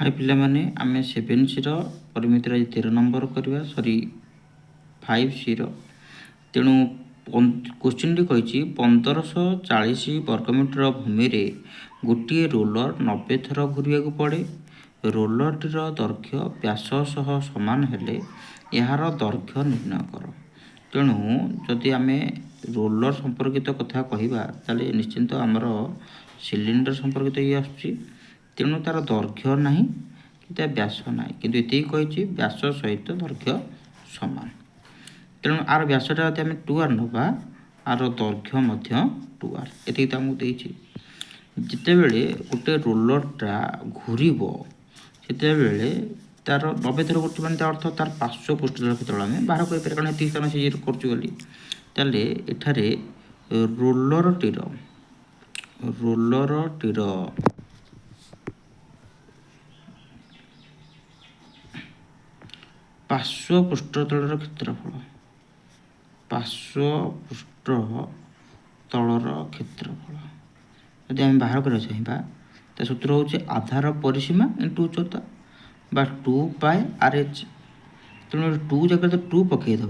हाय पिला माने आमे 7C परिमितिर 13 नंबर करवा सॉरी 5C तेणु क्वेश्चन टी कही 1540 वर्गमीटर भूमि रे गोटे रोलर 90 थर घूरिया पड़े। रोलर टीर दैर्घ्य व्यास सह सामान हेले यार दैर्घ्य निर्णय कर। तेणु जदि आम रोलर संपर्कित कथा कहवा ताले निश्चिंत आमर सिलिंडर संपर्कित ये आसुची। तेणु तार दैर्घ्य ना कि व्यास ना कि ये कही व्यास सहित दैर्घ्य सामान। तेणु आर व्यासटा जब आम 2R नवा आर दैर्घ्य 2R ये आमको देती। जितेबले गोटे रोलरटा घूरब से तार 90 थर घुर्च मान अर्थ तार पार्श्व पृष्ठतल क्षेत्र आम बाहर कर कारण ये स्थान से करें एठारे रोलर टीर पार्श्व पृष्ठतल क्षेत्रफल यदि आम बाहर करा चाहिए तो सूत्र हूँ आधार परिसीमा इंटू उच्चता बा 2πRH। तेणु 2 जगह तो 2 पकईदे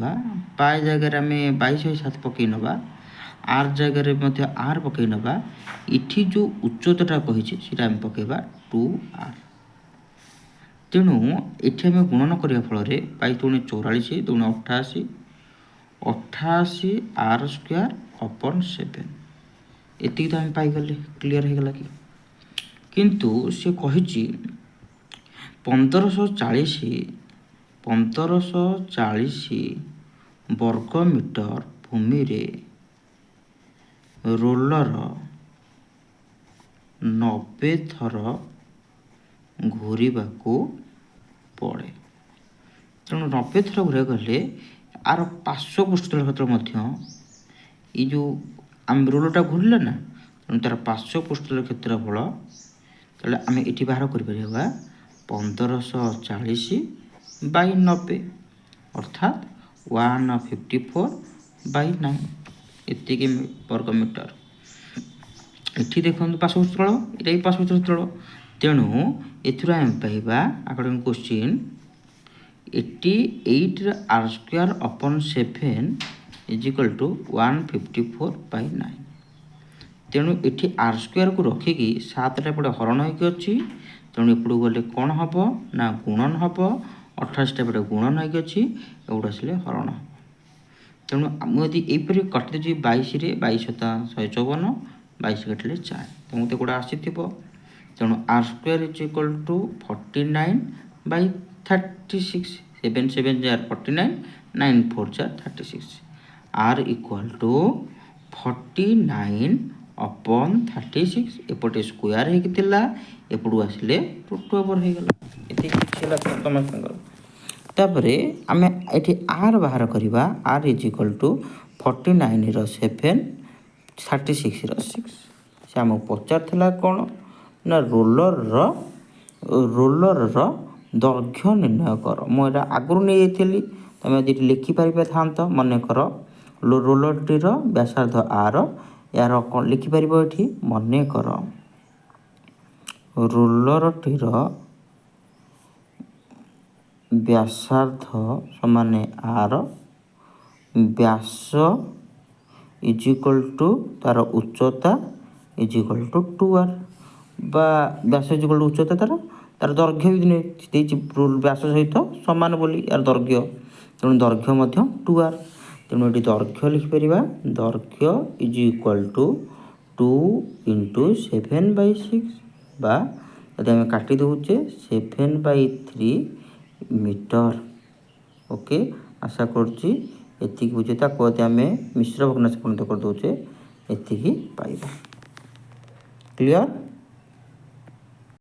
पाए जगह आम 22/7 पकई नवा आर जगह आर पकई नवा इठी जो उच्चता कही आम पकईबा 2R। तेणु ये आम गुणन करने फल पाई 44 दूनी 88 88 R² अपन 7 ये तो आम पाईगले क्लीयर हो गला कि किंतु से कही 1540 वर्गमीटर भूमि रे रोलर 90 थर घूरवा पड़े। तेणु 90 थर घूरा गले आर पार्श्व पृष्ठतल क्षेत्र ये जो आम रोलरटा घूरला ना तेणु तार पार्श्व पृष्ठतल क्षेत्रफल तेल आम ये बाहर कर 1540/90 अर्थात 154/9 ये वर्गमीटर। ये देखो पार्श्व पृष्ठतल ये पार्श्व पृष्ठतल। तेणु एम पाइबा अकॉर्डिंग क्वेश्चन 88 R² अपन 7 = 154/9। तेणु ये R² को रखिकी 7 एपटे हरण होगी अच्छी। तेणु एपटू गले कौन हम ना गुणन हम 28 एपटे गुणन होगी अच्छी एगुड़ा आसले हरण हम। तेणु मुझे यहीपर कटिदेवी 22 22 154 22 कटिले 4 तो मुझे गोटा आसी। तेणु R² = 49/36 7 7 49 9 4 36 R = 49/36 एपटे स्क्वायर होता एपटू आसिले √2 हो गला। तापरे आम ये R बाहर करवा R = 49 7 36 6 से आमको पचार कौन ना रोलर दैर्घ्य निर्णय कर। मुझे आगु नहीं जाइली तुम यदि लिखिपार था मन कर रोलर टीर व्यासार्ध R यार कौन लिखिपार ये मन कर रोलर टीर व्यासार्ध समान R व्यास = तार उच्चता = 2R बा व्यास = उच्चता तार दैर्घ्य भी व्यास सहित सामान बोली यार दैर्घ्य। तेणु दैर्घ्य 2R। तेणु ये दैर्घ्य लिखिपर दैर्घ्य = 2 × 7/6 बा यदि आम काटी दौचे 7/3 मीटर। ओके आशा करुँची ये बुझे कहते आम मिश्र भग्नांश परिणत कर दौचे ये पाइबा। क्लियर।